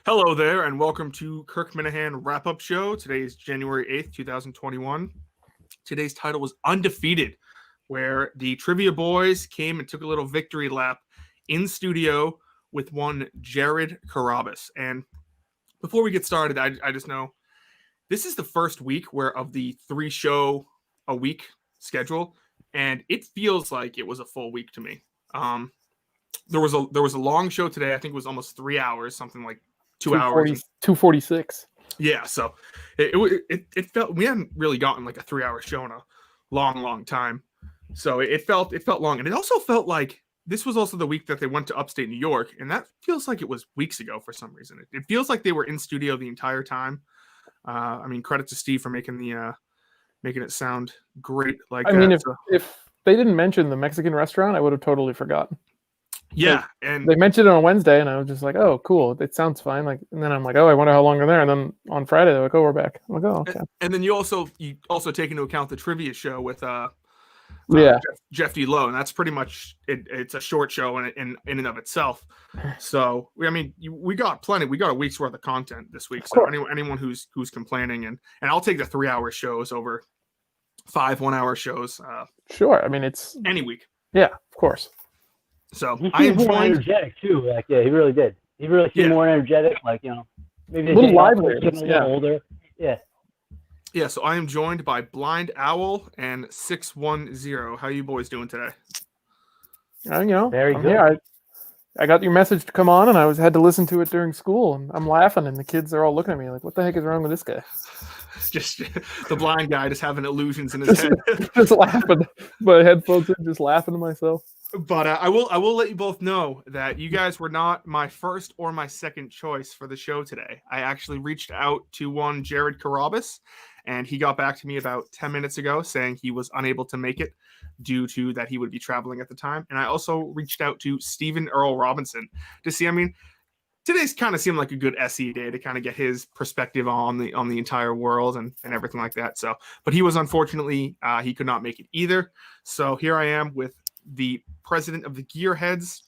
Hello there, and welcome to Kirk Minahan Wrap-Up Show. Today is January 8th, 2021. Today's title was Undefeated, where the Trivia Boys came and took a little victory lap in studio with one Jared Carabas. And before we get started, I just know this is the first week where of the 3-show-a-week schedule, and it feels like it was a full week to me. There was a long show today. I think it was almost 3 hours, something like 2 hours. 246. Yeah, so it felt we hadn't really gotten like a 3-hour show in a long time. So it felt long, and it also felt like this was also the week that they went to upstate New York, and that feels like it was weeks ago for some reason. It feels like they were in studio the entire time. I mean, credit to Steve for making it sound great like that. I mean, if they didn't mention the Mexican restaurant, I would have totally forgotten. Yeah, and they mentioned it on Wednesday, and I was just like, "Oh, cool! It sounds fine." Like, and then I'm like, "Oh, I wonder how long they're there." And then on Friday, they're like, "Oh, we're back." I'm like, "Oh, okay." And then you also take into account the trivia show with Jeff D. Lowe, and that's pretty much it. It's a short show in and of itself. So I mean, we got plenty. We got a week's worth of content this week. So anyone who's complaining, and I'll take the 3-hour shows over 5 1-hour shows. Sure. I mean, it's any week. Yeah, of course. So he seemed more energetic too. Like, yeah, he really did. He really seemed more energetic. Like, maybe a little livelier, a little older. Yeah. Yeah. So I am joined by Blind Owl and 610. How you boys doing today? Very good. Here. I got your message to come on, and I had to listen to it during school, and I'm laughing, and the kids are all looking at me like, "What the heck is wrong with this guy?" Just the blind guy just having illusions in his head. Just laughing. My headphones in, just laughing to myself. But I will let you both know that you guys were not my first or my second choice for the show today. I actually reached out to one Jared Carabas, and he got back to me about 10 minutes ago saying he was unable to make it due to that he would be traveling at the time. And I also reached out to Stephen Earl Robinson to see, I mean, today's kind of seemed like a good SE day to kind of get his perspective on the entire world and everything like that. So, but he was unfortunately, he could not make it either. So here I am with the president of the Gearheads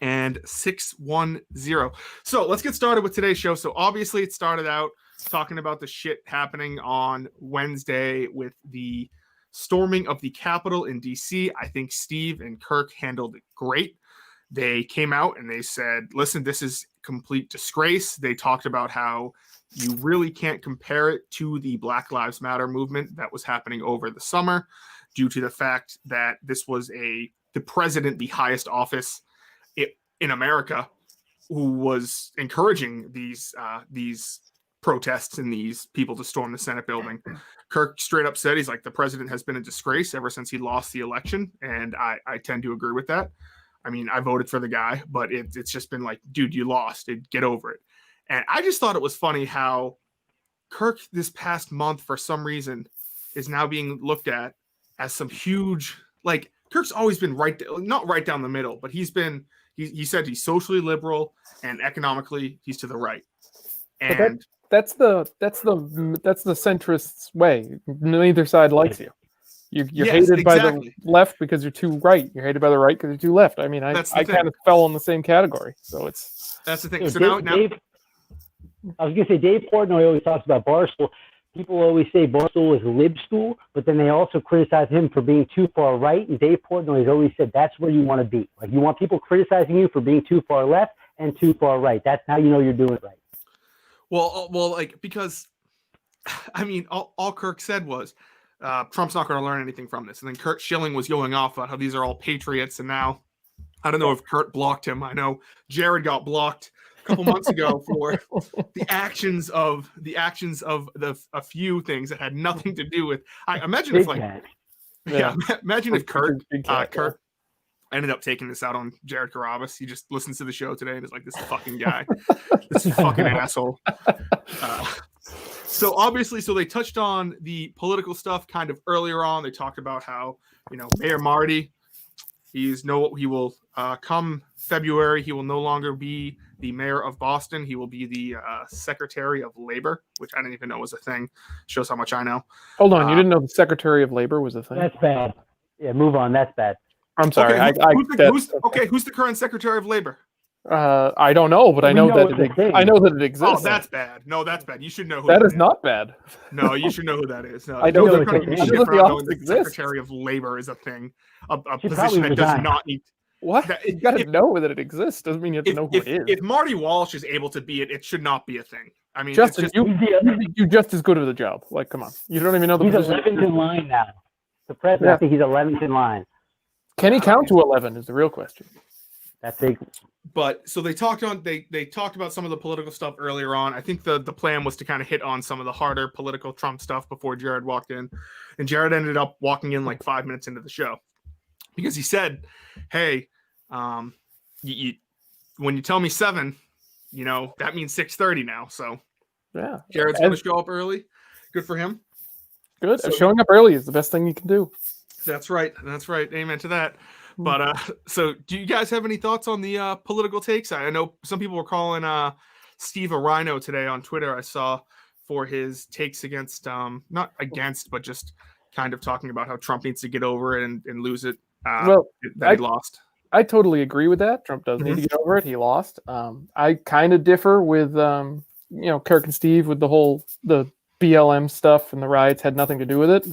and 610. So let's get started with today's show. So obviously it started out talking about the shit happening on Wednesday with the storming of the Capitol in DC. I think Steve and Kirk handled it great. They came out and they said, listen, this is complete disgrace. They talked about how you really can't compare it to the Black Lives Matter movement that was happening over the summer due to the fact that this was the president, the highest office in America, who was encouraging these protests and these people to storm the Senate building. Kirk straight up said, he's like, the president has been a disgrace ever since he lost the election. And I tend to agree with that. I mean, I voted for the guy, but it's just been like, dude, you lost. Get over it. And I just thought it was funny how Kirk this past month, for some reason, is now being looked at as some huge, like, Kirk's always been not right down the middle, but he said he's socially liberal and economically he's to the right. And that's the centrist's way. Neither side likes you. You're hated by the left because you're too right. You're hated by the right because you're too left. I mean, I kind of fell in the same category. So that's the thing. So Dave, I was going to say, Dave Portnoy always talks about Barstool. People always say Barstool is lib stool, but then they also criticize him for being too far right. And Dave Portnoy has always said that's where you want to be. Like, you want people criticizing you for being too far left and too far right. That's how you know you're doing it right. Well, like, because, I mean, all Kirk said was, Trump's not going to learn anything from this. And then Kurt Schilling was going off about how these are all patriots. And now, I don't know if Kurt blocked him. I know Jared got blocked a couple months ago for the actions of a few things that had nothing to do with. I imagine if imagine if Kurt ended up taking this out on Jared Carabas. He just listens to the show today and is like, this fucking guy, this fucking asshole. So obviously, they touched on the political stuff kind of earlier on. They talked about how, Mayor Marty, he will come February, he will no longer be the mayor of Boston. He will be the Secretary of Labor, which I didn't even know was a thing. Shows how much I know. Hold on, you didn't know the Secretary of Labor was a thing? That's bad. Yeah, move on. That's bad. I'm sorry. Okay, who's the current Secretary of Labor? I don't know, but I know that it exists. Oh, that's bad. No, that's bad. You should know who that is. Not bad. No, you should know who that is. No, I know they're kind of the Secretary of Labor is a thing, a position that does not need. What? You got to know that it exists. Doesn't mean you have to know who it is. If Marty Walsh is able to be it, it should not be a thing. I mean, Justin, you're just as good at the job. Like, come on. You don't even know the position. He's 11th in line now. The president, I think he's 11th in line. Can he count to 11 is the real question. That's big. But so they talked about some of the political stuff earlier on. I think the plan was to kind of hit on some of the harder political Trump stuff before Jared walked in. And Jared ended up walking in like 5 minutes into the show because he said, hey, when you tell me 7, that means 6:30 now. So yeah, Jared's going to show up early. Good for him. Good. So, showing up early is the best thing you can do. That's right. Amen to that. But so do you guys have any thoughts on the political takes? I know some people were calling Steve a rhino today on Twitter. I saw for his takes against, not against, but just kind of talking about how Trump needs to get over it and lose it. He lost. I totally agree with that. Trump does need to get over it. He lost. I kind of differ with, Kirk and Steve with the BLM stuff and the riots had nothing to do with it.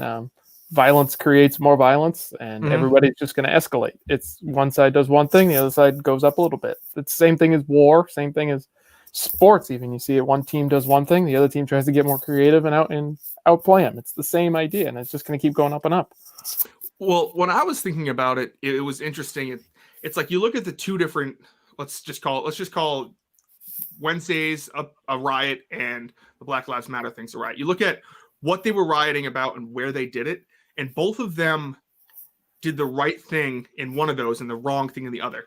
Violence creates more violence, and everybody's just going to escalate. It's one side does one thing, the other side goes up a little bit. It's the same thing as war, same thing as sports. Even you see it, one team does one thing, the other team tries to get more creative and outplay them. It's the same idea, and it's just going to keep going up and up. Well, when I was thinking about it, it was interesting. It's like you look at the two different. Let's just call Wednesdays a riot and the Black Lives Matter thing's a riot. You look at what they were rioting about and where they did it. And both of them did the right thing in one of those and the wrong thing in the other.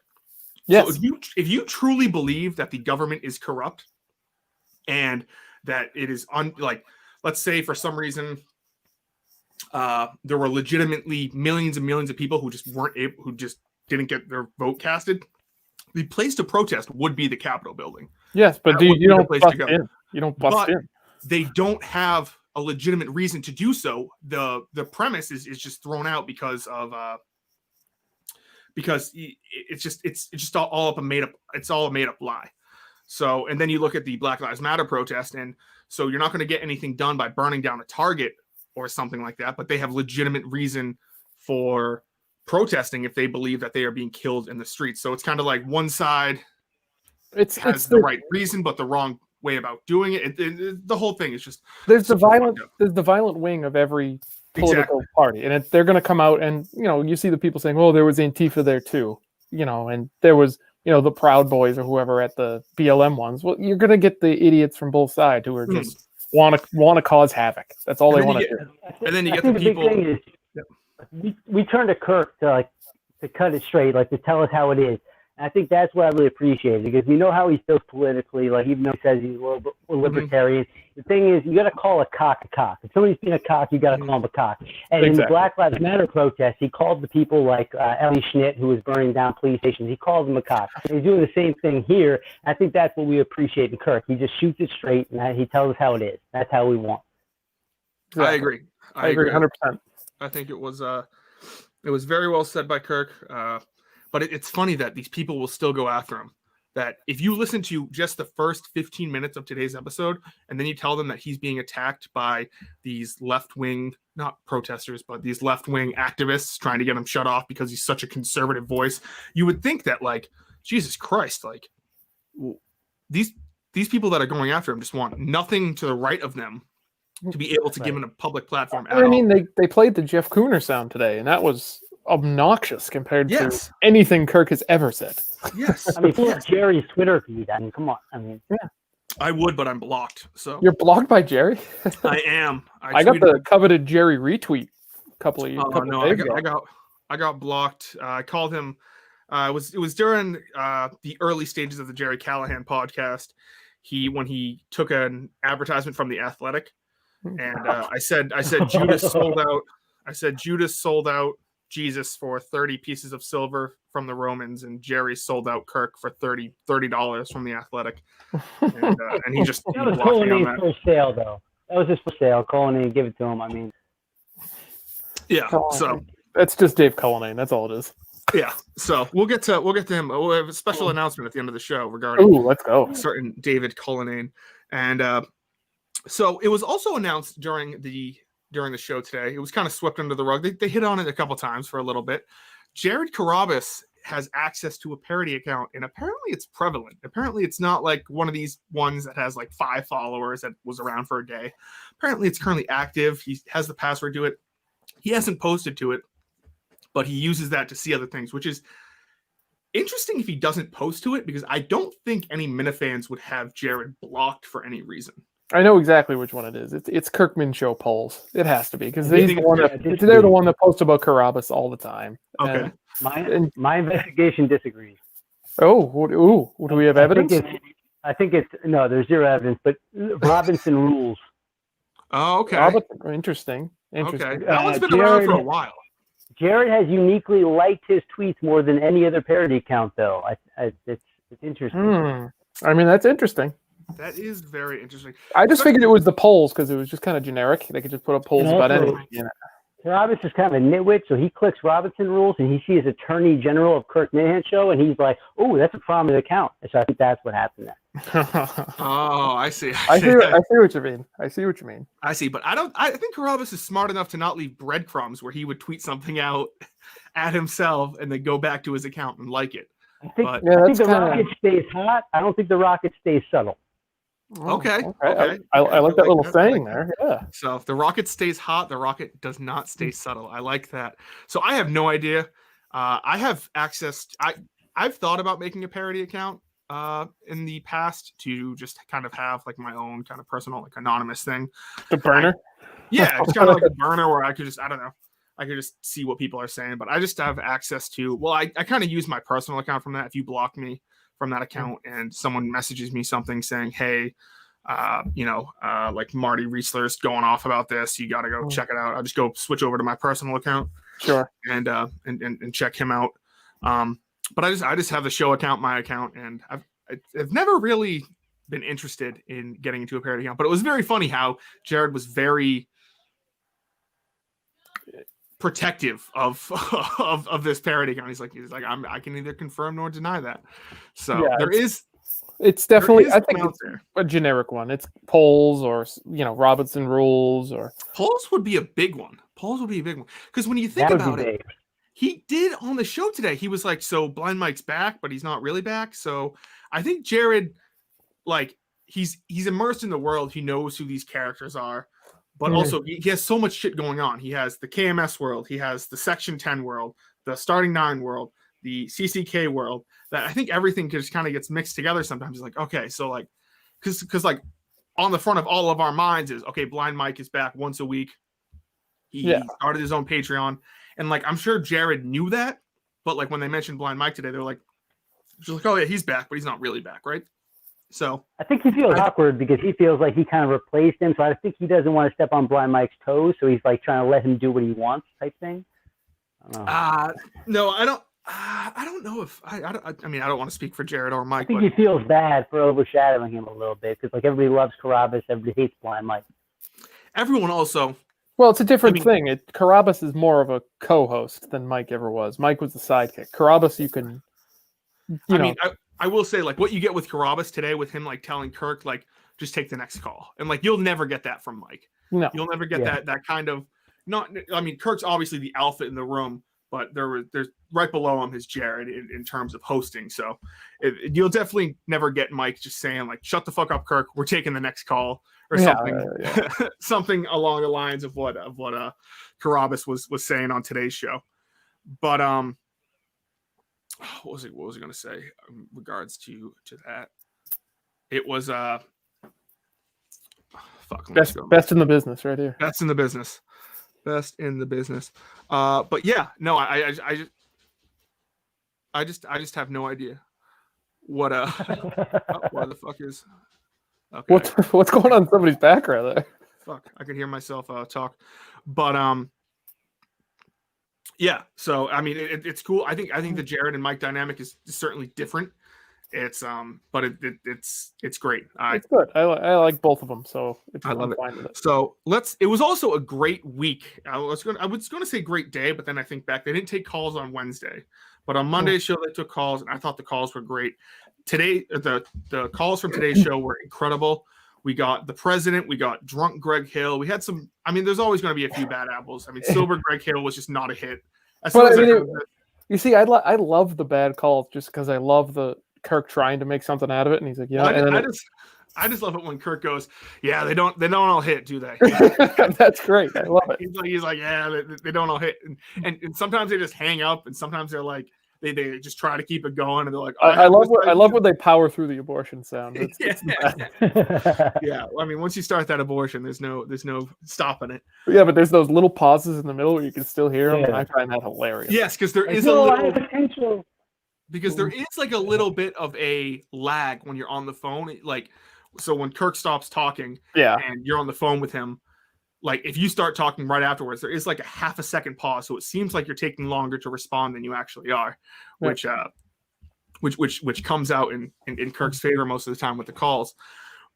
Yes. So if you truly believe that the government is corrupt and that it is let's say for some reason there were legitimately millions and millions of people who just didn't get their vote casted, the place to protest would be the Capitol building. Yes, but you don't bust in. You don't bust in. They don't have a legitimate reason to do so. The premise is just thrown out because it's just all up a made up. It's all a made up lie. So, and then you look at the Black Lives Matter protest, and so you're not going to get anything done by burning down a Target or something like that. But they have legitimate reason for protesting if they believe that they are being killed in the streets. So it's kind of like one side has the right reason, but the wrong way about doing it. The whole thing is just there's the violent wing of every political party, and they're going to come out and you see the people saying, "Oh, there was Antifa there too," and there was the Proud Boys or whoever at the BLM ones. Well, you're going to get the idiots from both sides who are just want to cause havoc. That's all they want to do. And then you get the people. Big thing is, we turn to Kirk to cut it straight, to tell us how it is. And I think that's what I really appreciate, because we know how he feels politically. Even though he says he's a little bit libertarian, the thing is, you got to call a cock a cock. If somebody's being a cock, you got to call him a cock. And in the Black Lives Matter protest, he called the people like Ellie Schnitt, who was burning down police stations. He called them a cock. And he's doing the same thing here. I think that's what we appreciate in Kirk. He just shoots it straight, and he tells us how it is. That's how we want. Exactly. I agree 100%. I think it was very well said by Kirk. But it's funny that these people will still go after him. That if you listen to just the first 15 minutes of today's episode, and then you tell them that he's being attacked by these left-wing, not protesters, but these left-wing activists trying to get him shut off because he's such a conservative voice, you would think that, Jesus Christ, these people that are going after him just want nothing to the right of them to be able to give him a public platform at all. They played the Jeff Cooner sound today, and that was obnoxious compared to anything Kirk has ever said. Yes. Jerry's Twitter feed. Come on. I would, but I'm blocked. So you're blocked by Jerry? I am. I got the coveted Jerry retweet a couple days ago. I got blocked. I called him. It was during the early stages of the Jerry Callahan podcast. When he took an advertisement from The Athletic, and I said Judas sold out. I said Judas sold out Jesus for 30 pieces of silver from the Romans, and Jerry sold out Kirk for $30 from The Athletic. And he just that was Cullinane for sale, though. That was just for sale. Cullinane, give it to him. Yeah. Cullinane. So that's just Dave Cullinane. That's all it is. Yeah, so we'll get to him. We'll have a special announcement at the end of the show regarding let's go. certain David Cullinane. And so it was also announced during the show today. It was kind of swept under the rug. They hit on it a couple times for a little bit. Jared Carrabis has access to a parody account, and apparently it's prevalent. Apparently it's not like one of these ones that has like 5 followers that was around for a day. Apparently it's currently active. He has the password to it. He hasn't posted to it, but he uses that to see other things, which is interesting if he doesn't post to it, because I don't think any Minifans would have Jared blocked for any reason. I know exactly which one it is. It's Kirkman Show polls. It has to be, because they're the one that posts about Carrabis all the time. Okay. My investigation disagrees. Oh, do we have evidence? I think it's no, there's zero evidence, but Robinson rules. Oh, okay. Interesting. Okay. That one's been around for a while. Jared has uniquely liked his tweets more than any other parody account, though. It's interesting. I mean, that's interesting. That is very interesting. I just figured it was the polls because it was just kind of generic. They could just put up polls about anything. Carrabis is kind of a nitwit, so he clicks Robinson rules and he sees Attorney General of Kirk Minahan show, and he's like, "Oh, that's a prominent account." And so I think that's what happened there. Oh, I see. I see what you mean. I see, but I think Carrabis is smart enough to not leave breadcrumbs where he would tweet something out at himself and then go back to his account and like it. I think the rocket stays hot. I don't think the rocket stays subtle. Okay. I like that little saying there. Yeah. So if the rocket stays hot, the rocket does not stay subtle. I like that. So I have no idea. I have access. I've thought about making a parody account in the past to just kind of have like my own kind of personal, like anonymous thing. The burner. It's kind of like a burner where I could just, I don't know, I could just see what people are saying. But I just have access to. Well, I kind of use my personal account from that. If you block me from that account and someone messages me something saying, hey, like Marty Riesler's going off about this, you got to go check it out. I'll just go switch over to my personal account. Sure. And check him out. But I just have the show account, my account, and I've never really been interested in getting into a parody account, but it was very funny how Jared was very protective of this parody account. He's like I can neither confirm nor deny that. So yeah, it's definitely, I think it's a generic one. It's polls or Robinson rules, or polls would be a big one. Because when you think about it, he did on the show today. He was like, so Blind Mike's back, but he's not really back. So I think Jared, like, he's immersed in the world. He knows who these characters are. But also, he has so much shit going on. He has the KMS world. He has the Section 10 world, the Starting 9 world, the CCK world, that I think everything just kind of gets mixed together sometimes. It's like, okay, so like, because like on the front of all of our minds is, okay, Blind Mike is back once a week. He started his own Patreon. And like, I'm sure Jared knew that. But like when they mentioned Blind Mike today, they're like, oh yeah, he's back, but he's not really back, right? So I think he feels awkward because he feels like he kind of replaced him. So I think he doesn't want to step on Blind Mike's toes. So he's like trying to let him do what he wants, type thing. No, I don't. I don't know if I mean, I don't want to speak for Jared or Mike. I think he feels bad for overshadowing him a little bit because like everybody loves Carrabis, everybody hates Blind Mike. Everyone also. Well, it's a different thing. Carrabis is more of a co-host than Mike ever was. Mike was the sidekick. Carrabis, you can. I will say, like, what you get with Carrabis today, with him like telling Kirk, like, just take the next call, and like you'll never get that from Mike. No, you'll never get that kind of. Not, I mean, Kirk's obviously the alpha in the room, but there's right below him is Jared in terms of hosting. So you'll definitely never get Mike just saying like, "Shut the fuck up, Kirk. We're taking the next call," or something, something along the lines of what Carrabis was saying on today's show. But what was he going to say in regards to that? It was best in the business right here. Best in the business. But yeah, no, I just have no idea what what the fuck is. Okay. What's going on in somebody's background there? Fuck, I could hear myself talk, but yeah. So I mean, it's cool. I think the Jared and Mike dynamic is certainly different. It's but it's great. It's good. I like both of them, so I love it. So it was also a great week. I was going to say great day, but then I think back, they didn't take calls on Wednesday, But on Monday's show, they took calls, and I thought the calls were great. Today, the calls from today's show were incredible. We got the president. We got drunk Greg Hill. We had some. I mean, there's always going to be a few bad apples. I mean, sober Greg Hill was just not a hit. You see, I love the bad calls just because I love the Kirk trying to make something out of it, and he's like, yeah. I just love it when Kirk goes, yeah, they don't all hit, do they? That's great. I love it. He's like, yeah, they don't all hit, and sometimes they just hang up, and sometimes they're like, they just try to keep it going, and they're like, I love when they power through the abortion sound. It's yeah. I mean, once you start that abortion, there's no stopping it. Yeah, but there's those little pauses in the middle where you can still hear them, and I find that hilarious. Yes, because there is a little potential. Because there is like a little bit of a lag when you're on the phone, like. So when Kirk stops talking, and you're on the phone with him, like if you start talking right afterwards, there is like a half a second pause, so it seems like you're taking longer to respond than you actually are, which comes out in Kirk's favor most of the time with the calls.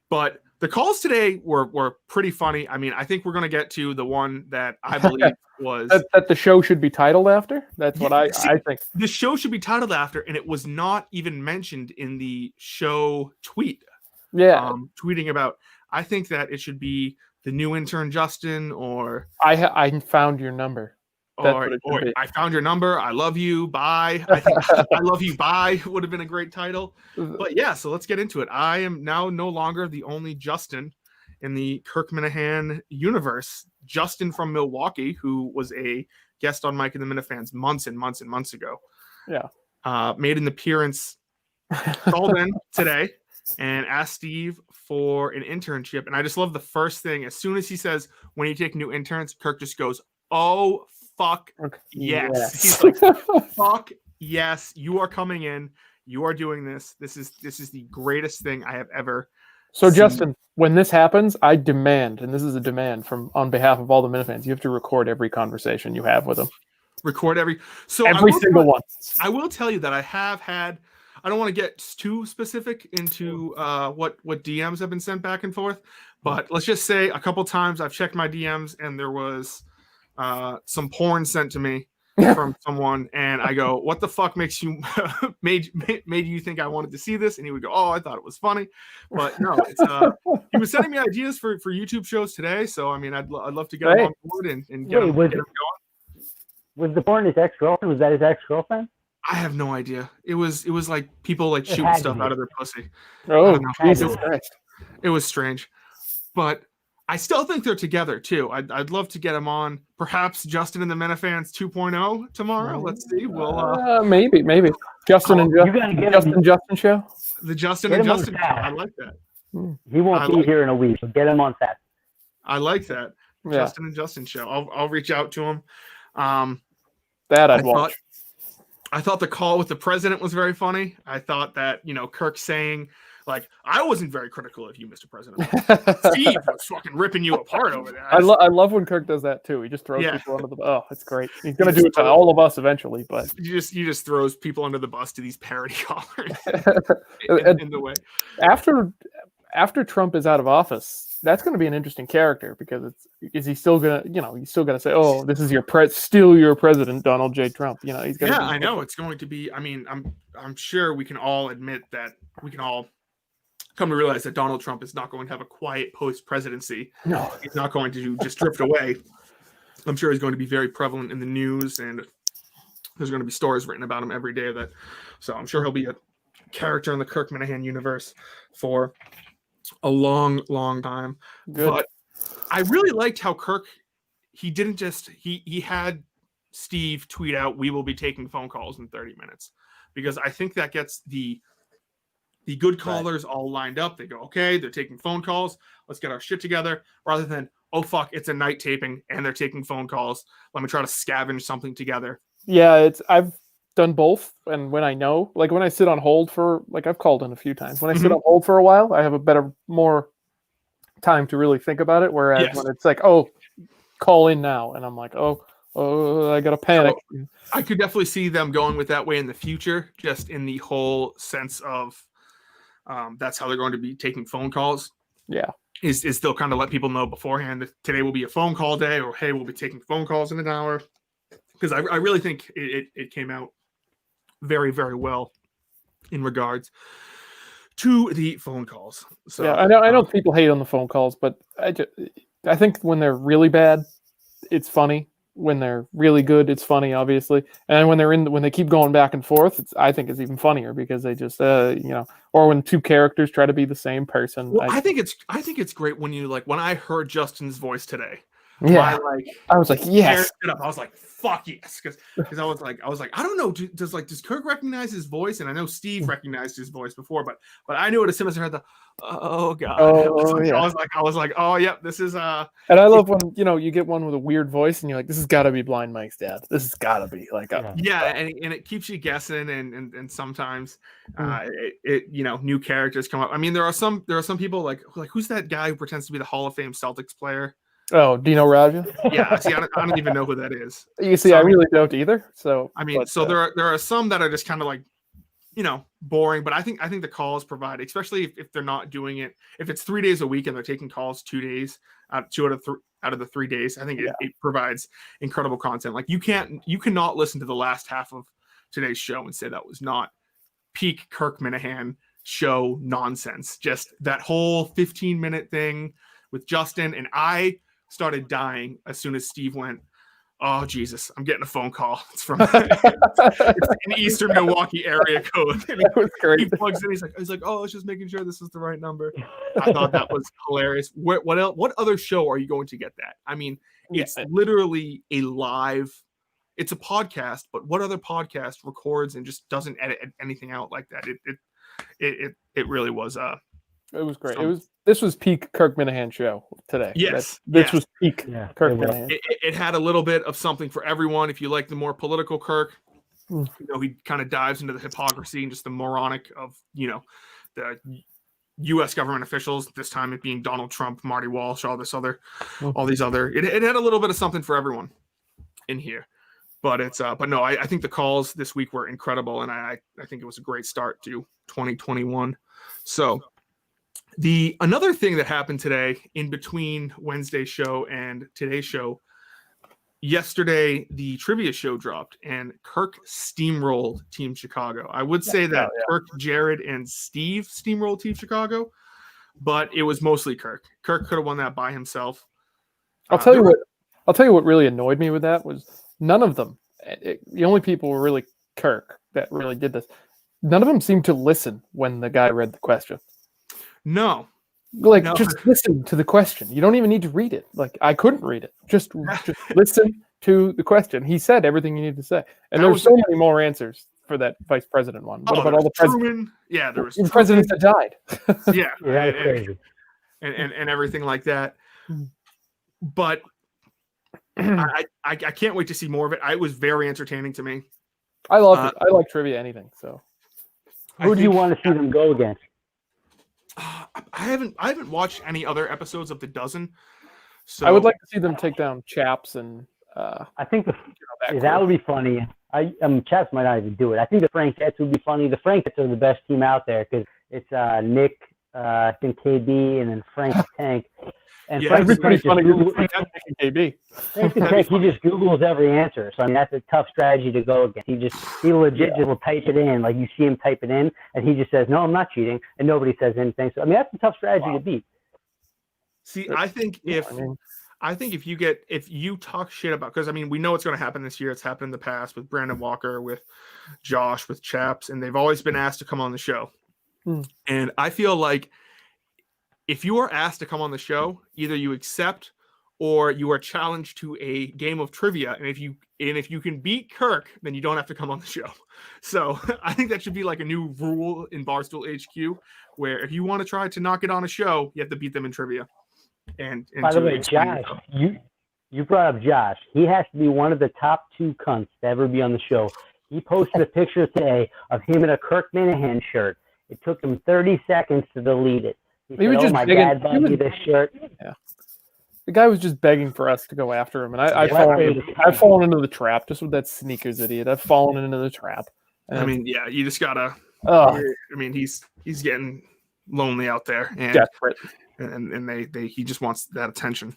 But the calls today were pretty funny. I mean, I think we're going to get to the one that I believe was that the show should be titled after. That's what I think. The show should be titled after, and it was not even mentioned in the show tweet. Yeah, tweeting about. I think that it should be the new intern Justin, or I found your number, or I found your number. I love you. Bye. I think I love you. Bye would have been a great title. But yeah, so let's get into it. I am now no longer the only Justin in the Kirk Minahan universe. Justin from Milwaukee, who was a guest on Mike and the Minifans months and months and months ago. Yeah, made an appearance. Called in today. And asked Steve for an internship. And I just love the first thing. As soon as he says, when you take new interns, Kirk just goes, oh, fuck, yes. He's like, fuck, yes, you are coming in. You are doing this. This is the greatest thing I have ever seen. Justin, when this happens, I demand, and this is a demand on behalf of all the Minifans, you have to record every conversation you have with them. Record every single one. I will tell you that I have had. I don't want to get too specific into what DMs have been sent back and forth, but let's just say a couple times I've checked my DMs and there was some porn sent to me from someone, and I go, "What the fuck makes you made you think I wanted to see this?" And he would go, "Oh, I thought it was funny," but no, it's he was sending me ideas for YouTube shows today, so I mean, I'd love to get him on board and get him going. Was the porn his ex-girlfriend? Was that his ex-girlfriend? I have no idea. It was like people like shooting stuff out of their pussy. Oh, Jesus Christ. It was strange. But I still think they're together too. I'd love to get them on. Perhaps Justin and the Minifans 2.0 tomorrow. Let's see. We'll maybe. Justin and Justin show. The Justin and Justin show. I like that. He won't be here in a week, so get him on set. I like that. Yeah. Justin and Justin show. I'll reach out to him. That I'd watch. I thought the call with the president was very funny. I thought that, Kirk saying, like, I wasn't very critical of you, Mr. President. Steve was fucking ripping you apart over there. I love when Kirk does that, too. He just throws people under the bus. Oh, it's great. He's going to do it to all of us eventually, but... He just throws people under the bus to these parody callers in the way. After Trump is out of office, that's going to be an interesting character, because is he still gonna, he's still gonna say, "Oh, this is still your president, Donald J. Trump." He's gonna. Yeah, I know it's going to be. I mean, I'm sure we can all admit that we can all come to realize that Donald Trump is not going to have a quiet post-presidency. No, he's not going to just drift away. I'm sure he's going to be very prevalent in the news, and there's going to be stories written about him every day. So I'm sure he'll be a character in the Kirk Minahan universe for a long, long time. Good. But I really liked how Kirk, he didn't just, he had Steve tweet out, "We will be taking phone calls in 30 minutes. Because I think that gets the good callers all lined up. They go, okay, they're taking phone calls. Let's get our shit together. Rather than, oh, fuck, it's a night taping and they're taking phone calls. Let me try to scavenge something together. Yeah, I've done both. And when I know, like when I sit on hold for, like I've called in a few times. When I sit on hold for a while, I have more time to really think about it. Whereas when it's like, oh, call in now. And I'm like, oh, I got to panic. So I could definitely see them going with that way in the future, just in the whole sense of that's how they're going to be taking phone calls. Yeah. Is they'll kind of let people know beforehand that today will be a phone call day, or hey, we'll be taking phone calls in an hour. Because I really think it came out very, very well in regards to the phone calls. So yeah, I know people hate on the phone calls, but I think when they're really bad, it's funny. When they're really good, it's funny, obviously. And when they keep going back and forth, I think it's even funnier because they just or when two characters try to be the same person. Well, I think it's great when when I heard Justin's voice today. Yeah, I was like, yes. I was like, fuck yes, because I was like, I don't know, does Kirk recognize his voice? And I know Steve recognized his voice before, but I knew it as soon as I heard the oh god. I was like, oh yep, this is And I love when you get one with a weird voice and you're like, this has got to be Blind Mike's dad. This has got to be like and it keeps you guessing, and sometimes new characters come up. I mean, there are some people like who's that guy who pretends to be the Hall of Fame Celtics player? Oh, Dino Raja? Yeah, see, I don't even know who that is. You see, I really don't either. So I mean, there are some that are just kind of like, boring. But I think the calls provide, especially if they're not doing it, if it's 3 days a week and they're taking calls 2 days, 2 out of the 3 days, I think it provides incredible content. Like you cannot listen to the last half of today's show and say that was not peak Kirk Minahan show nonsense. Just that whole 15-minute thing with Justin, and I started dying as soon as Steve went, oh Jesus, I'm getting a phone call. It's from it's an Eastern Milwaukee area code. And that was great. He plugs in. He's like, oh, I was just making sure this is the right number. I thought that was hilarious. What else? What other show are you going to get that? I mean, it's literally a live. It's a podcast, but what other podcast records and just doesn't edit anything out like that? It really was. It was great. This was peak Kirk Minahan show today. Yes, this was peak Kirk Minahan. It had a little bit of something for everyone. If you like the more political Kirk, he kind of dives into the hypocrisy and just the moronic of the U.S. government officials. This time it being Donald Trump, Marty Walsh, all these other. It had a little bit of something for everyone in here. But no, I think the calls this week were incredible, and I think it was a great start to 2021. So. Another thing that happened today in between Wednesday's show and today's show, yesterday the trivia show dropped and Kirk steamrolled Team Chicago. I would say that Kirk, Jared, and Steve steamrolled Team Chicago, but it was mostly Kirk. Kirk could have won that by himself. I'll tell you what really annoyed me with that was none of them. The only people were really Kirk that really did this. None of them seemed to listen when the guy read the question. No. Just listen to the question. You don't even need to read it. Like, I couldn't read it. Just listen to the question. He said everything you need to say. And there were so many more answers for that vice president one. What about all the presidents? Yeah, there was the presidents that died. That's crazy. And everything like that. But I can't wait to see more of it. It was very entertaining to me. I love it. I like trivia anything. So who do you want to see them go against? I haven't watched any other episodes of The Dozen, so I would like to see them take down Chaps and. I think that would be funny. Chaps might not even do it. I think the Frankettes would be funny. The Frankettes are the best team out there because it's Nick, I think KB, and then Frank Tank. And Frank would be funny. KB. Frank the Tank, he just Googles every answer. So I mean, that's a tough strategy to go against. He legit just will type it in, like you see him type it in, and he just says, "No, I'm not cheating," and nobody says anything. So I mean, that's a tough strategy to beat. See, I think if you talk shit about, because I mean, we know it's going to happen this year. It's happened in the past with Brandon Walker, with Josh, with Chaps, and they've always been asked to come on the show. And I feel like if you are asked to come on the show, either you accept or you are challenged to a game of trivia. And if you can beat Kirk, then you don't have to come on the show. So I think that should be like a new rule in Barstool HQ, where if you want to try to knock it on a show, you have to beat them in trivia. And by the way, Josh, you brought up Josh. He has to be one of the top 2 cunts to ever be on the show. He posted a picture today of him in a Kirk Minahan shirt. It took him 30 seconds to delete it. He said, my dad bought me this shirt. Yeah. The guy was just begging for us to go after him, and I've fallen into the trap just with that sneakers idiot. I've fallen into the trap. I mean, yeah, you just gotta. I mean, he's getting lonely out there and desperate, and he just wants that attention.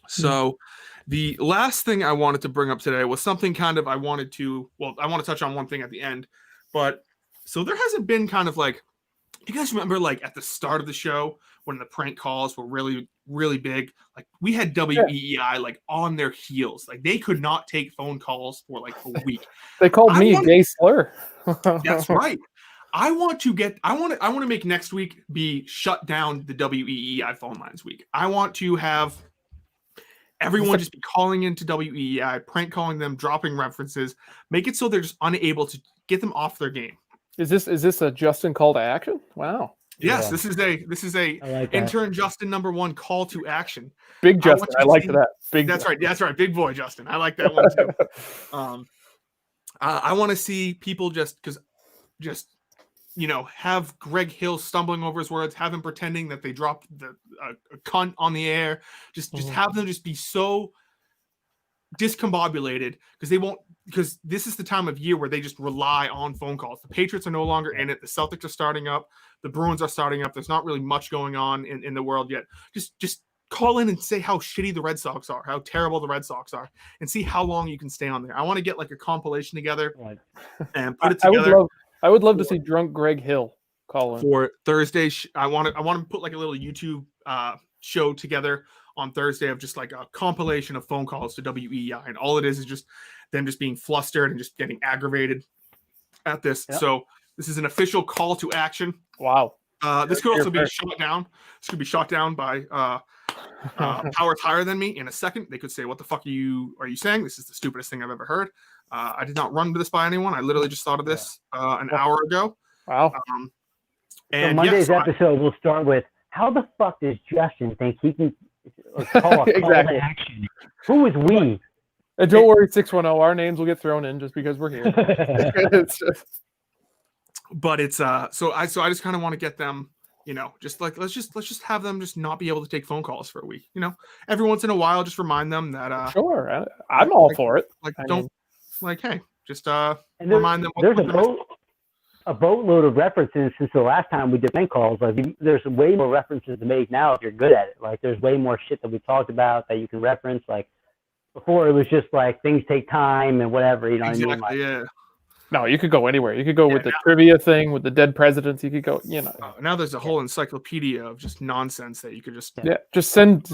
So, the last thing I wanted to bring up today was something kind of I want to touch on one thing at the end, But so there hasn't been kind of like, you guys remember like at the start of the show when the prank calls were really, really big? Like we had WEEI like on their heels. Like they could not take phone calls for like a week. They called me a gay slur. That's right. I want to make next week be shut down the WEEI phone lines week. I want to have everyone just be calling into WEEI, prank calling them, dropping references, make it so they're just unable to get them off their game. Is this a Justin call to action? Wow. Yes, Yeah. this is a like intern Justin #1 call to action. Big Justin, I like that. Big. That's right. That's right. Big boy Justin. I like that one too. I want to see people just have Greg Hill stumbling over his words, have him pretending that they dropped a cunt on the air. Just have them just be so discombobulated because this is the time of year where they just rely on phone calls. The Patriots are no longer in it. The Celtics are starting up. The Bruins are starting up. There's not really much going on in the world yet. Just call in and say how shitty the Red Sox are, how terrible the Red Sox are, and see how long you can stay on there. I want to get like a compilation together and put it together. I would love to see drunk Greg Hill call in for Thursday. I want to put like a little YouTube show together on Thursday of just like a compilation of phone calls to WEI, and all it is just them just being flustered and just getting aggravated at this. Yep. So this is an official call to action. Wow. This could also be shot down. This could be shot down by powers higher than me in a second. They could say, "What the fuck are you saying? This is the stupidest thing I've ever heard." I did not run to this by anyone. I literally just thought of this an hour ago. Wow. And so Monday's episode will start with, how the fuck does Justin think he can call a call to action? Who is we? And don't worry, 610. Our names will get thrown in just because we're here. But it's so I just kind of want to get them, just like let's just have them just not be able to take phone calls for a week. Every once in a while, just remind them that sure, I'm all for it. Like hey, just remind them. There's a boatload of references since the last time we did prank calls. Like there's way more references to make now if you're good at it. Like there's way more shit that we talked about that you can reference. Like before, it was just like things take time and whatever. You know what I mean? Like, yeah. No, you could go anywhere. You could go with the trivia thing, with the dead presidents. You could go, Now there's a whole encyclopedia of just nonsense that you could just... Yeah, just send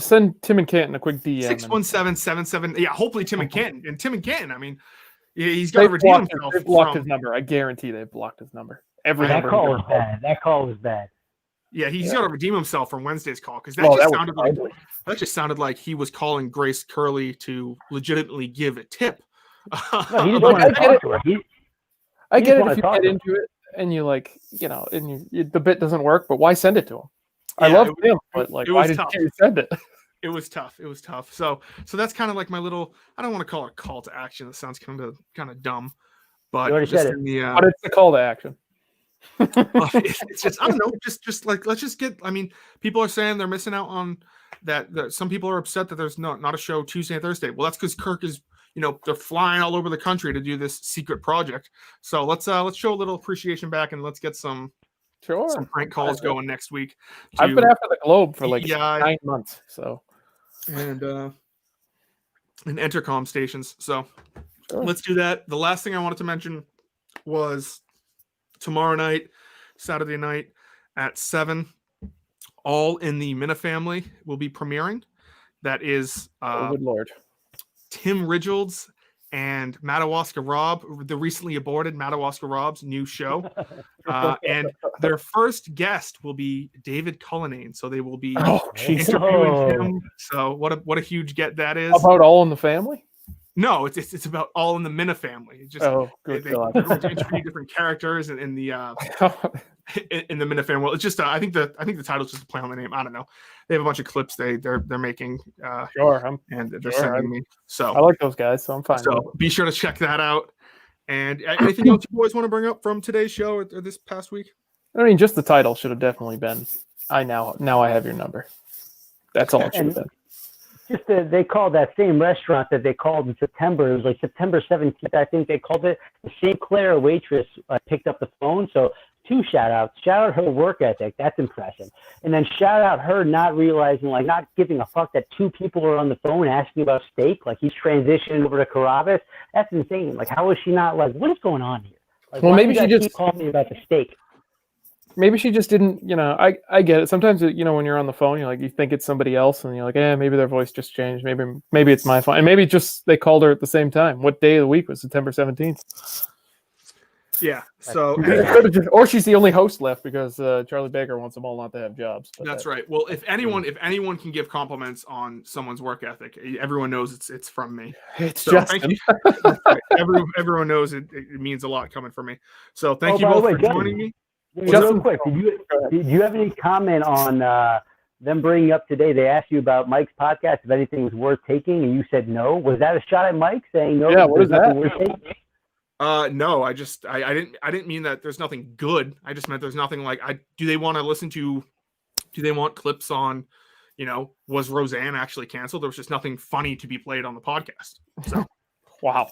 Tim and Canton a quick DM. 617-77... Yeah, hopefully Tim and Canton. And Tim and Canton, I mean, he's got to redeem himself. They've blocked his number. I guarantee they've blocked his number. That call was bad. That call was bad. Yeah, he's got to redeem himself from Wednesday's call, because that just sounded like he was calling Grace Curley to legitimately give a tip. No, he just wanted to talk to her. I get it if you get into it and you and the bit doesn't work, but why send it to him? I love him, but why did you send it? It was tough. So that's kind of like my little, I don't want to call it a call to action. That sounds kind of dumb, but you already just said it. But it's a call to action. It's just, I don't know, just like, let's just get, people are saying they're missing out on that. Some people are upset that there's not a show Tuesday and Thursday. Well, that's because Kirk is, they're flying all over the country to do this secret project. So let's show a little appreciation back, and let's get some prank calls going next week. I've been after the Globe for 9 months. So and intercom stations. So let's do that. The last thing I wanted to mention was tomorrow night, Saturday night at 7, All in the Minna Family will be premiering. That is good Lord. Tim Ridgeolds and Madawaska Rob, the recently aborted Madawaska Rob's new show. And their first guest will be David Cullinane. So they will be interviewing him. So what a huge get that is. About All in the Family? No, it's about All in the Minna Family. It's just good they interview different characters in the in the Minna Family. Well, it's just I think the title's just a play on the name. I don't know. They have a bunch of clips they're making. And they're sending me. So I like those guys, so I'm fine. So be sure to check that out. And anything else you boys want to bring up from today's show or this past week? I mean, just the title should have definitely been. Now I have your number. That's all it should have been. Just they called that same restaurant that they called in September. It was like September 17th, I think they called it. The St. Clair waitress picked up the phone. So 2 shout outs. Shout out her work ethic. That's impressive. And then shout out her not realizing, not giving a fuck that 2 people are on the phone asking about steak. Like he's transitioned over to Carrabba's. That's insane. How is she not what is going on here? Like, well, why maybe you she guys just keep calling me about the steak. Maybe she just didn't. I get it. Sometimes when you're on the phone, you think it's somebody else, and you're like, maybe their voice just changed. Maybe it's my phone, and maybe just they called her at the same time. What day of the week was September 17th? Yeah. So or she's the only host left because Charlie Baker wants them all not to have jobs. That's right. Well, if anyone can give compliments on someone's work ethic, everyone knows it's from me. It's so Justin. Thank you. That's right. Everyone knows it means a lot coming from me. So thank you both for joining me. Real quick, did you have any comment on them bringing up today? They asked you about Mike's podcast, if anything was worth taking, and you said no. Was that a shot at Mike saying no? Yeah, what is that? Worth taking? No, I didn't mean that there's nothing good. I just meant there's nothing like do they want to listen to, do they want clips on, was Roseanne actually canceled? There was just nothing funny to be played on the podcast. So wow.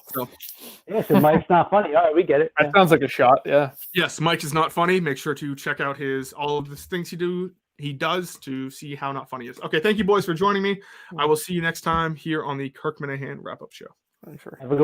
Yeah, so Mike's not funny. All right, we get it. That sounds like a shot, yeah. Yes, Mike is not funny. Make sure to check out all of the things he does to see how not funny he is. Okay, thank you boys for joining me. I will see you next time here on the Kirk Minahan wrap-up show. Have a good